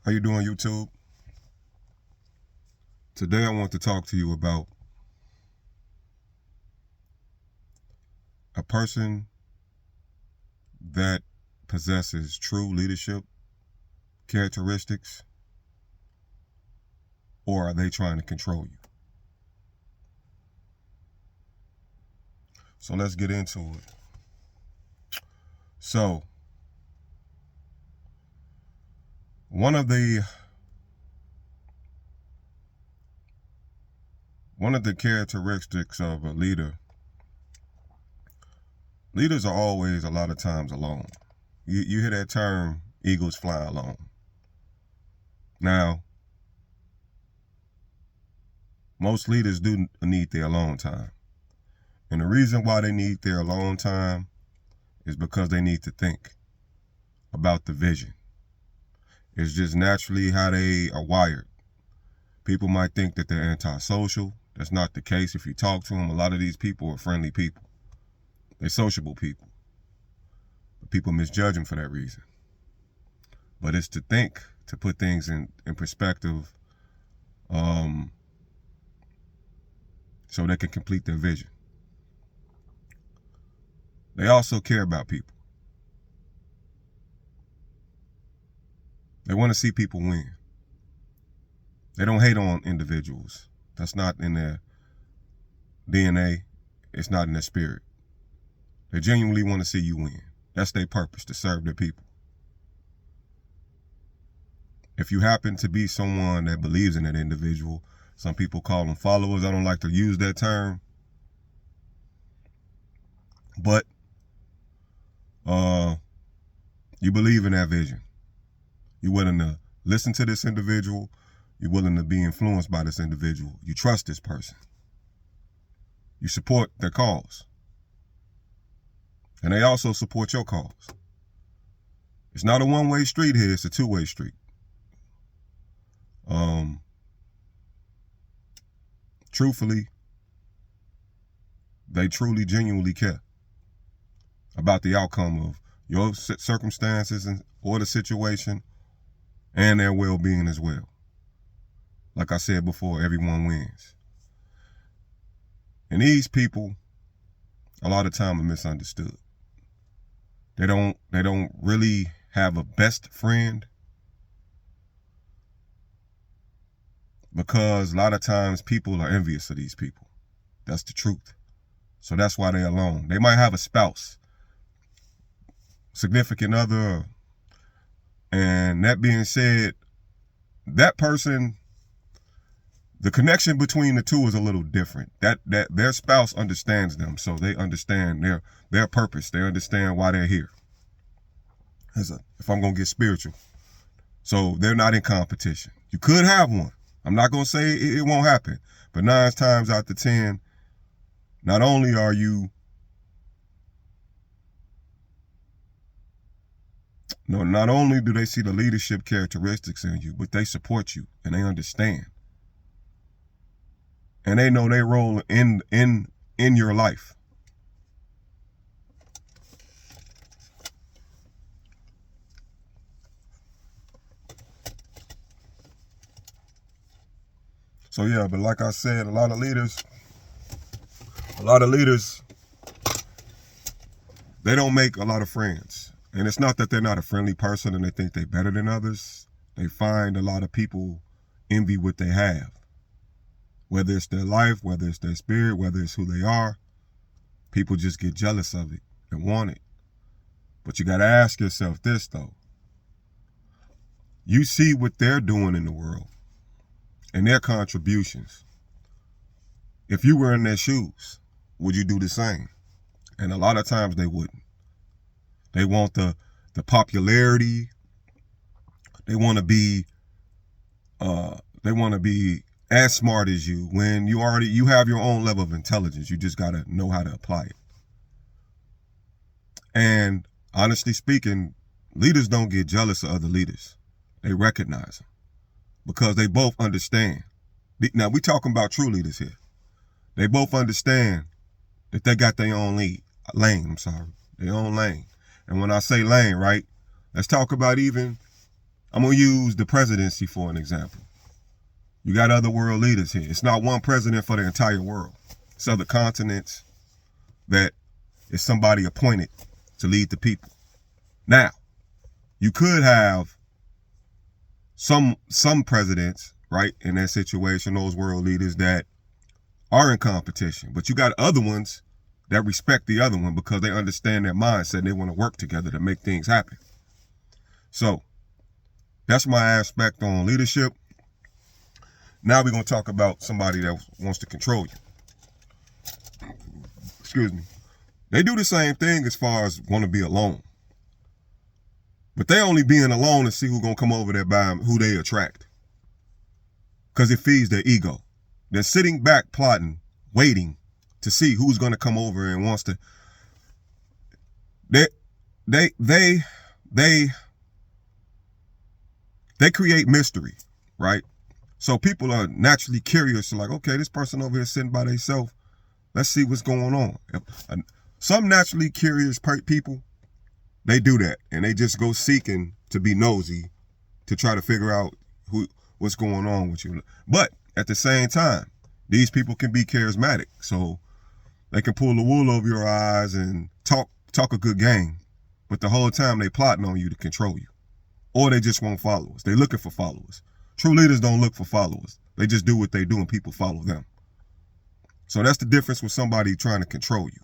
How you doing, YouTube? Today I want to talk to you about a person that possesses true leadership characteristics, or are they trying to control you? So let's get into it. So, one of the characteristics of a leader, leaders are always a lot of times alone. You hear that term, eagles fly alone. Now, most leaders do need their alone time. And the reason why they need their alone time is because they need to think about the vision. It's just naturally how they are wired. People might think that they're antisocial. That's not the case. If you talk to them, a lot of these people are friendly people. They're sociable people. But people misjudge them for that reason. But it's to think, to put things in perspective, so they can complete their vision. They also care about people. They want to see people win. They don't hate on individuals. That's not in their DNA. It's not in their spirit. They genuinely want to see you win. That's their purpose, to serve their people. If you happen to be someone that believes in that individual, some people call them followers. I don't like to use that term. But you believe in that vision. You're willing to listen to this individual. You're willing to be influenced by this individual. You trust this person. You support their cause. And they also support your cause. It's not a one-way street here. It's a two-way street. Truthfully, they truly, genuinely care about the outcome of your circumstances or the situation and their well-being as well. Like I said before, everyone wins. And these people, a lot of time, are misunderstood. They don't really have a best friend, because a lot of times people are envious of these people. That's the truth. So that's why they're alone. They might have a spouse, significant other, and that being said, that person, the connection between the two is a little different. That their spouse understands them, so they understand their purpose. They understand why they're here. If I'm gonna get spiritual, so they're not in competition. You could have one. I'm not gonna say it won't happen, but 9 times out of 10, not only are you not only do they see the leadership characteristics in you, but they support you and they understand. And they know their role in your life. So yeah, but like I said, a lot of leaders, they don't make a lot of friends. And it's not that they're not a friendly person and they think they're better than others. They find a lot of people envy what they have. Whether it's their life, whether it's their spirit, whether it's who they are, people just get jealous of it and want it. But you got to ask yourself this, though. You see what they're doing in the world and their contributions. If you were in their shoes, would you do the same? And a lot of times they wouldn't. They want the popularity. They want to be as smart as you, when you have your own level of intelligence. You just got to know how to apply it. And honestly speaking, leaders don't get jealous of other leaders. They recognize them because they both understand. Now, we talking about true leaders here. They both understand that they got their own their own lane. And when I say lane, right, let's talk about even I'm going to use the presidency for an example. You got other world leaders here. It's not one president for the entire world. It's other continents that is somebody appointed to lead the people. Now, you could have some presidents, right, in that situation, those world leaders that are in competition. But you got other ones that respect the other one because they understand their mindset and they want to work together to make things happen. So that's my aspect on leadership. Now we're going to talk about somebody that wants to control you. Excuse me. They do the same thing as far as want to be alone. But they only being alone to see who's going to come over there by them, who they attract. Because it feeds their ego. They're sitting back plotting, waiting to see who's going to come over and wants to. They create mystery, right? So people are naturally curious, like, okay, this person over here sitting by themselves. Let's see what's going on. Some naturally curious people, they do that, and they just go seeking to be nosy to try to figure out what's going on with you. But at the same time, these people can be charismatic, so they can pull the wool over your eyes and talk a good game, but the whole time they plotting on you to control you, or they just want followers. They're looking for followers. True leaders don't look for followers. They just do what they do and people follow them. So that's the difference with somebody trying to control you.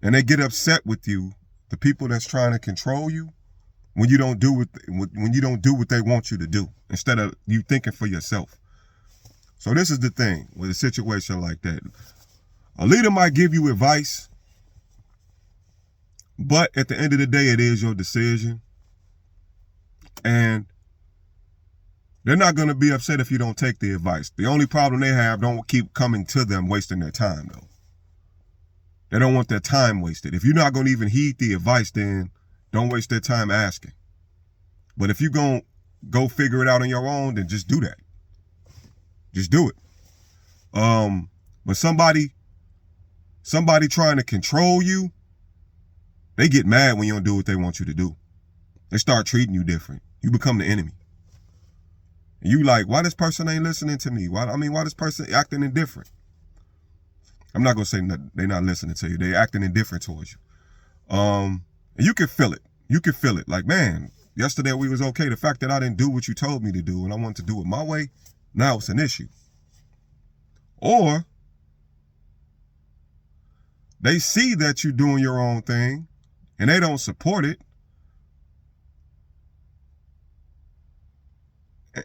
And they get upset with you, the people that's trying to control you, when you don't do what they want you to do, instead of you thinking for yourself. So this is the thing with a situation like that. A leader might give you advice, but at the end of the day, it is your decision. And they're not going to be upset if you don't take the advice. The only problem they have, don't keep coming to them wasting their time, though. They don't want their time wasted. If you're not going to even heed the advice, then don't waste their time asking. But if you're going to go figure it out on your own, then just do that. Just do it. But somebody trying to control you, they get mad when you don't do what they want you to do. They start treating you different. You become the enemy. And you like, why this person ain't listening to me? Why this person acting indifferent? I'm not going to say they're not listening to you. They're acting indifferent towards you. And you can feel it. You can feel it. Like, man, yesterday we was okay. The fact that I didn't do what you told me to do and I wanted to do it my way, now it's an issue. Or they see that you're doing your own thing and they don't support it.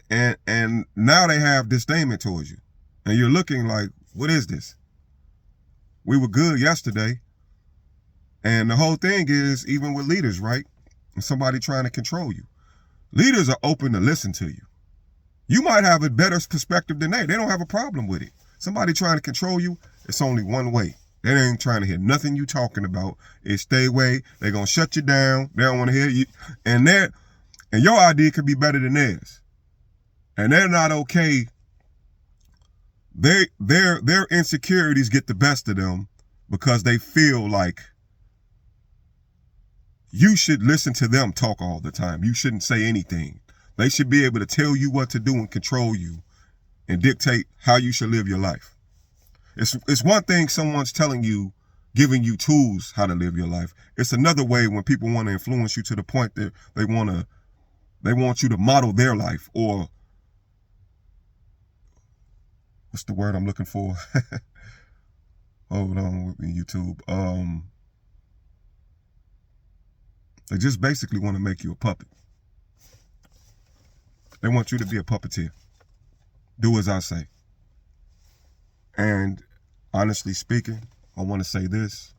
And now they have disdain towards you. And you're looking like, what is this? We were good yesterday. And the whole thing is, even with leaders, right? And somebody trying to control you. Leaders are open to listen to you. You might have a better perspective than they. They don't have a problem with it. Somebody trying to control you, it's only one way. They ain't trying to hear nothing you talking about. It's stay away. They're going to shut you down. They don't want to hear you. And your idea could be better than theirs. And they're not okay. Their insecurities get the best of them because they feel like you should listen to them talk all the time. You shouldn't say anything. They should be able to tell you what to do and control you and dictate how you should live your life. It's one thing someone's telling you, giving you tools how to live your life. It's another way when people want to influence you to the point that they want you to model their life, or what's the word I'm looking for? Hold on with me, YouTube. They just basically want to make you a puppet. They want you to be a puppeteer. Do as I say. And honestly speaking, I want to say this.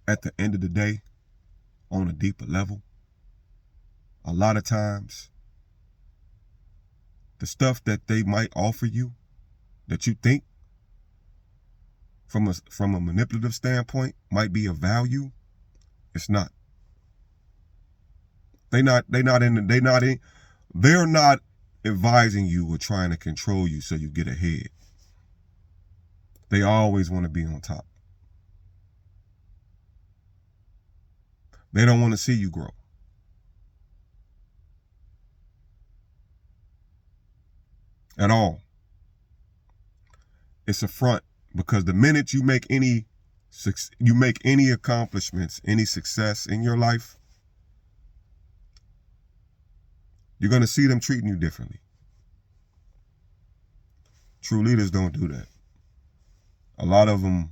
At the end of the day, on a deeper level, a lot of times, the stuff that they might offer you, that you think from a manipulative standpoint might be of value, it's not. They're not advising you or trying to control you so you get ahead. They always want to be on top. They don't want to see you grow. At all. It's a front, because the minute you make any accomplishments, any success in your life, you're going to see them treating you differently. True leaders don't do that. A lot of them,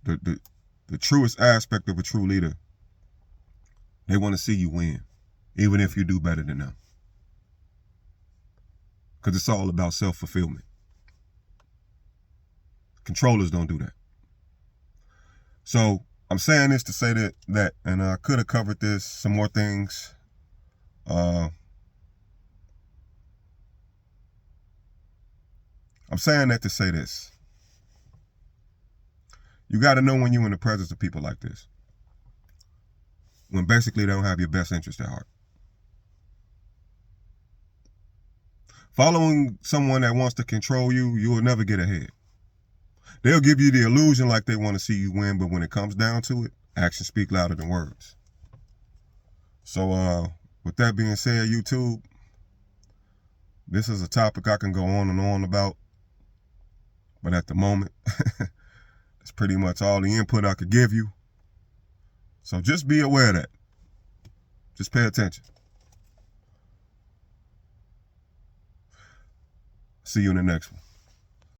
the truest aspect of a true leader, they want to see you win, even if you do better than them. Because it's all about self-fulfillment. Controllers don't do that. So I'm saying this to say that, and I could have covered this, some more things. I'm saying that to say this. You got to know when you're in the presence of people like this, when basically they don't have your best interest at heart. Following someone that wants to control you, you will never get ahead. They'll give you the illusion like they want to see you win, but when it comes down to it, actions speak louder than words. So with that being said, YouTube, this is a topic I can go on and on about, but at the moment, it's pretty much all the input I could give you. So just be aware of that. Just pay attention. See you in the next one.